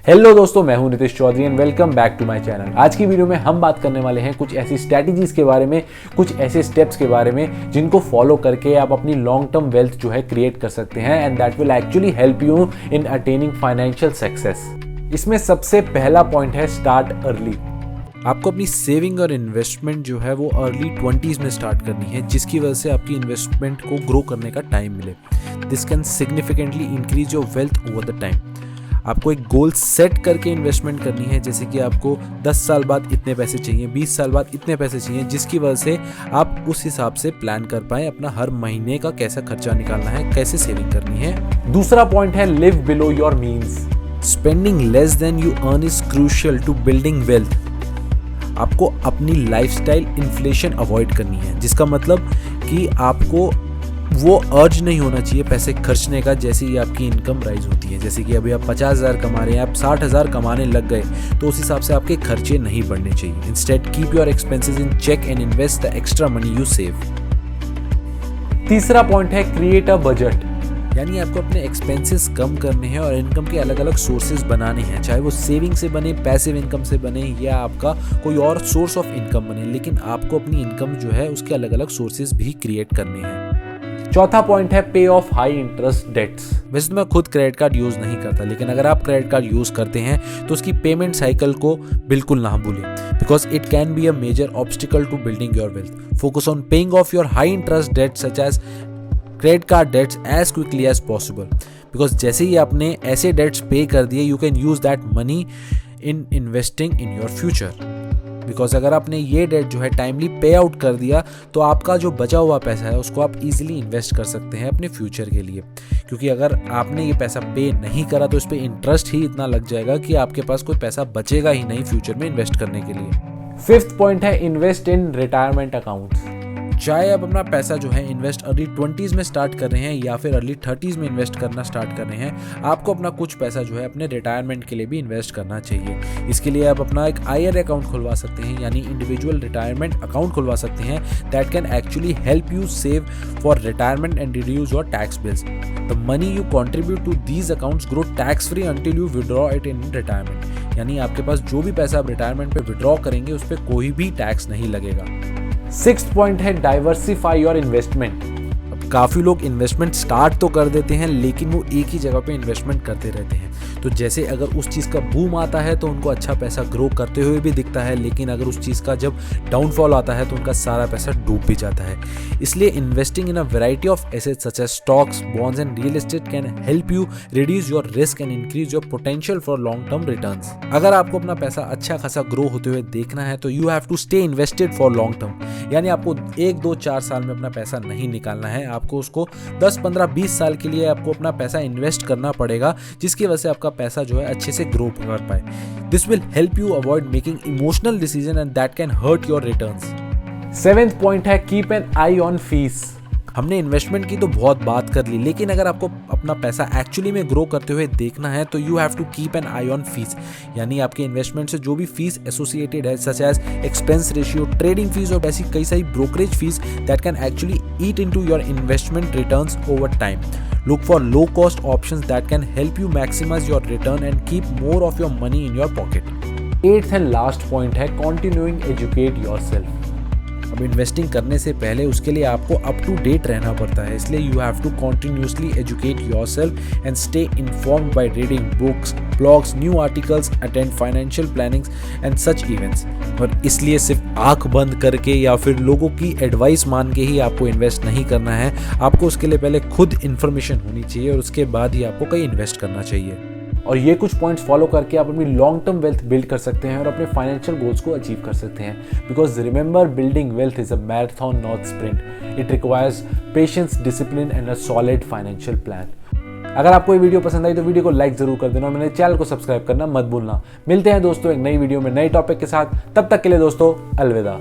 Hello दोस्तों, मैं हूं Nitish Chaudhary and welcome back to my channel. आज की वीडियो में हम बात करने वाले हैं कुछ ऐसी स्ट्रैटेजीज के बारे में, कुछ ऐसे स्टेप्स के बारे में जिनको फॉलो करके आप अपनी लॉन्ग टर्म वेल्थ जो है क्रिएट कर सकते हैं and that will actually help you in attaining financial success. इसमें सबसे पहला पॉइंट है स्टार्ट अर्ली। आपको अपनी सेविंग और इन्वेस्टमेंट जो है वो अर्ली 20s में स्टार्ट करनी है, जिसकी वजह से आपकी इन्वेस्टमेंट को ग्रो करने का टाइम मिले। This can significantly increase your wealth over the time. आपको एक गोल सेट करके इन्वेस्टमेंट करनी है, जैसे कि आपको 10 साल बाद इतने पैसे चाहिए, 20 साल बाद इतने पैसे चाहिए, जिसकी वजह से आप उस हिसाब से प्लान कर पाएं अपना हर महीने का कैसा खर्चा निकालना है, कैसे सेविंग करनी है। दूसरा पॉइंट है live below your means. Spending less than you earn is crucial to building wealth. आपको अपनी लाइफस्टाइल इन्फ्लेशन अवॉइड करनी है, जिसका मतलब कि आपको वो अर्ज नहीं होना चाहिए पैसे खर्चने का जैसे ही आपकी इनकम राइज होती है। जैसे कि अभी आप 50,000 कमा रहे हैं, आप 60,000 कमाने लग गए, तो उस हिसाब से आपके खर्चे नहीं बढ़ने चाहिए। Instead keep your expenses in check and invest the extra money you save. तीसरा पॉइंट है क्रिएट अ बजट, यानी आपको अपने एक्सपेंसेस कम करने हैं और इनकम के अलग अलग सोर्सेज बनाने हैं, चाहे वो सेविंग से बने, पैसिव इनकम से बने या आपका कोई और सोर्स ऑफ इनकम बने, लेकिन आपको अपनी इनकम जो है उसके अलग अलग सोर्सेज भी क्रिएट करने हैं। चौथा पॉइंट है पे ऑफ हाई इंटरेस्ट डेट्स। वैसे तो मैं खुद क्रेडिट कार्ड यूज नहीं करता, लेकिन अगर आप क्रेडिट कार्ड यूज करते हैं तो उसकी पेमेंट साइकिल को बिल्कुल ना भूलें, because it can be a major obstacle to building your wealth. Focus on paying off your high interest debts such as credit card debts as quickly as possible, because जैसे ही आपने ऐसे debts पे कर दिए, you can use that money in investing in your future. Because अगर आपने ये डेट जो है टाइमली पे आउट कर दिया, तो आपका जो बचा हुआ पैसा है उसको आप इजीली इन्वेस्ट कर सकते हैं अपने फ्यूचर के लिए, क्योंकि अगर आपने ये पैसा पे नहीं करा तो इस पर इंटरेस्ट ही इतना लग जाएगा कि आपके पास कोई पैसा बचेगा ही नहीं फ्यूचर में इन्वेस्ट करने के लिए। फिफ्थ पॉइंट है इन्वेस्ट इन रिटायरमेंट अकाउंट्स। चाहे आप अपना पैसा जो है इन्वेस्ट अर्ली 20s में स्टार्ट कर रहे हैं या फिर अर्ली 30s में इन्वेस्ट करना स्टार्ट कर रहे हैं, आपको अपना कुछ पैसा जो है अपने रिटायरमेंट के लिए भी इन्वेस्ट करना चाहिए। इसके लिए आप अपना एक IRA अकाउंट खुलवा सकते हैं, यानी इंडिविजुअल रिटायरमेंट अकाउंट खुलवा सकते हैं, that can actually help you save for retirement and reduce your tax bills. The money you contribute to these accounts grow tax free until you withdraw it in retirement, यानी आपके पास जो भी पैसा आप retirement पे विड्रॉ करेंगे उस पर कोई भी टैक्स नहीं लगेगा। सिक्स्थ पॉइंट है डाइवर्सिफाई योर इन्वेस्टमेंट। अब काफ़ी लोग इन्वेस्टमेंट स्टार्ट तो कर देते हैं, लेकिन वो एक ही जगह पे इन्वेस्टमेंट करते रहते हैं। तो जैसे अगर उस चीज़ का बूम आता है तो उनको अच्छा पैसा ग्रो करते हुए भी दिखता है, लेकिन अगर उस चीज़ का जब डाउनफॉल आता है तो उनका सारा पैसा डूब भी जाता है। इसलिए investing in a variety of assets such as stocks, bonds and real estate can help you reduce your risk and increase your potential for long term returns. अगर आपको अपना पैसा अच्छा खासा ग्रो होते हुए देखना है तो you have to stay invested for long term, यानी आपको 1, 2, 4 साल में अपना पैसा नहीं निकालना है, आपको उसको 10, 15, 20 साल के लिए आपको अपना पैसा इन्वेस्ट करना पड़ेगा, जिसकी वजह से आपका पैसा जो है अच्छे से ग्रो कर पाए। This will help you avoid making emotional decision and that can hurt your returns. Seventh point है keep an eye on fees. हमने इन्वेस्टमेंट की तो बहुत बात कर ली, लेकिन अगर आपको अपना पैसा एक्चुअली में ग्रो करते हुए देखना है तो you have to keep an eye on fees, यानी आपके इन्वेस्टमेंट से जो भी फीस एसोसिएटेड है such as expense ratio, trading fees और ऐसी कई सारी brokerage fees that can actually eat into your investment returns over time. Look for low cost options that can help you maximize your return and keep more of your money in your pocket. Eighth and last point है continuing educate yourself. अब investing करने से पहले उसके लिए आपको up to date रहना पड़ता है, इसलिए you have to continuously educate yourself and stay informed by reading books, blogs, new articles, attend financial plannings and such events. और इसलिए सिर्फ आंख बंद करके या फिर लोगों की एडवाइस मान के ही आपको इन्वेस्ट नहीं करना है, आपको उसके लिए पहले खुद इन्फॉर्मेशन होनी चाहिए और उसके बाद ही आपको कहीं इन्वेस्ट करना चाहिए। और ये कुछ पॉइंट्स फॉलो करके आप अपनी लॉन्ग टर्म वेल्थ बिल्ड कर सकते हैं और अपने फाइनेंशियल गोल्स को अचीव कर सकते हैं, because remember building wealth is a marathon not sprint. It requires patience, discipline and a solid financial plan. अगर आपको ये वीडियो पसंद आई तो वीडियो को लाइक जरूर कर देना और मेरे चैनल को सब्सक्राइब करना मत भूलना। मिलते हैं दोस्तों एक नई वीडियो में नए टॉपिक के साथ, तब तक के लिए दोस्तों अलविदा।